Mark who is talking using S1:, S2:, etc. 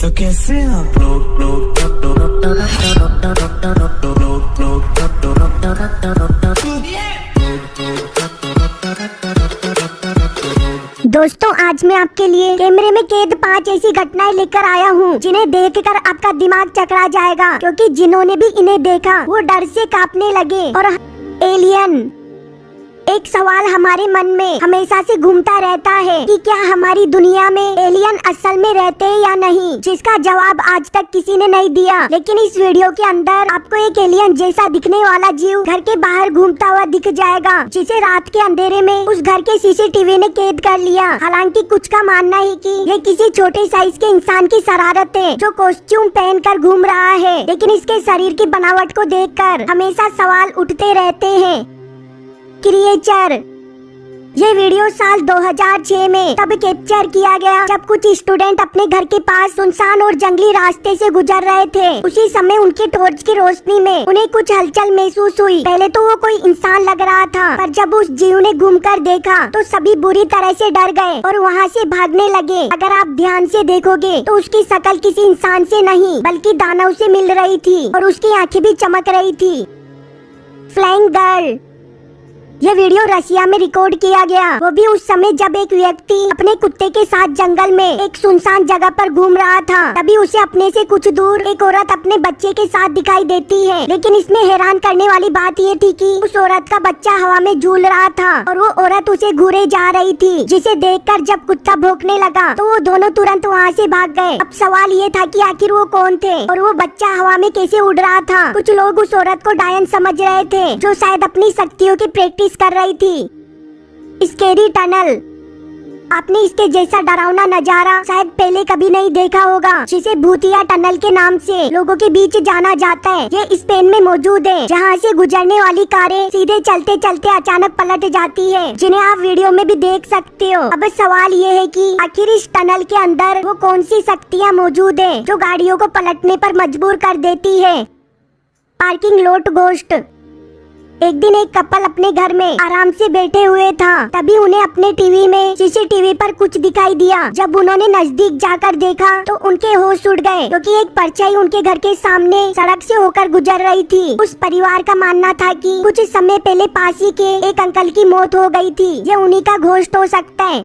S1: तो कैसे आप
S2: दोस्तों, आज मैं आपके लिए कैमरे में कैद 5 ऐसी घटनाएं लेकर आया हूँ जिन्हें देखकर आपका दिमाग चकरा जाएगा, क्योंकि जिन्होंने भी इन्हें देखा वो डर से कांपने लगे। और एलियन, एक सवाल हमारे मन में हमेशा से घूमता रहता है कि क्या हमारी दुनिया में एलियन असल में रहते हैं या नहीं, जिसका जवाब आज तक किसी ने नहीं दिया। लेकिन इस वीडियो के अंदर आपको एक एलियन जैसा दिखने वाला जीव घर के बाहर घूमता हुआ दिख जाएगा, जिसे रात के अंधेरे में उस घर के सीसीटीवी ने कैद कर लिया। हालांकि कुछ का मानना है कि ये किसी छोटे साइज के इंसान की शरारत है जो कॉस्ट्यूम पहनकर घूम रहा है, लेकिन इसके शरीर की बनावट को देखकर हमेशा सवाल उठते रहते हैं। क्रिएचर, ये वीडियो साल 2006 में तब कैप्चर किया गया जब कुछ स्टूडेंट अपने घर के पास सुनसान और जंगली रास्ते से गुजर रहे थे। उसी समय उनके टॉर्च की रोशनी में उन्हें कुछ हलचल महसूस हुई। पहले तो वो कोई इंसान लग रहा था, पर जब उस जीव ने घूमकर देखा तो सभी बुरी तरह से डर गए और वहाँ से भागने लगे। अगर आप ध्यान से देखोगे तो उसकी शक्ल किसी इंसान से नहीं बल्कि दानव से मिल रही थी और उसकी आंखें भी चमक रही थी। फ्लाइंग गर्ल, ये वीडियो रशिया में रिकॉर्ड किया गया, वो भी उस समय जब एक व्यक्ति अपने कुत्ते के साथ जंगल में एक सुनसान जगह पर घूम रहा था। तभी उसे अपने से कुछ दूर एक औरत अपने बच्चे के साथ दिखाई देती है। लेकिन इसमें हैरान करने वाली बात ये थी कि उस औरत का बच्चा हवा में झूल रहा था और वो औरत उसे घूरे जा रही थी, जिसे देखकर जब कुत्ता भौंकने लगा तो वो दोनों तुरंत वहाँ से भाग गए। अब सवाल ये था कि आखिर वो कौन थे और वो बच्चा हवा में कैसे उड़ रहा था। कुछ लोग उस औरत को डायन समझ रहे थे जो शायद अपनी शक्तियों की प्रैक्टिस कर रही थी। स्केरी टनल, आपने इसके जैसा डरावना नजारा शायद पहले कभी नहीं देखा होगा, जिसे भूतिया टनल के नाम से लोगों के बीच जाना जाता है। ये स्पेन में मौजूद है, जहाँ से गुजरने वाली कारें सीधे चलते चलते अचानक पलट जाती है, जिन्हें आप वीडियो में भी देख सकते हो। अब सवाल ये है कि आखिर इस टनल के अंदर वो कौन सी शक्तियाँ मौजूद है जो गाड़ियों को पलटने पर मजबूर कर देती है। पार्किंग लॉट घोस्ट, एक दिन एक कपल अपने घर में आराम से बैठे हुए था, तभी उन्हें अपने टीवी में सीसीटीवी पर कुछ दिखाई दिया। जब उन्होंने नजदीक जाकर देखा तो उनके होश उड़ गए, क्योंकि एक परछाई उनके घर के सामने सड़क से होकर गुजर रही थी। उस परिवार का मानना था कि कुछ समय पहले पास ही के एक अंकल की मौत हो गई थी। ये उन्हीं का घोस्ट हो सकता है।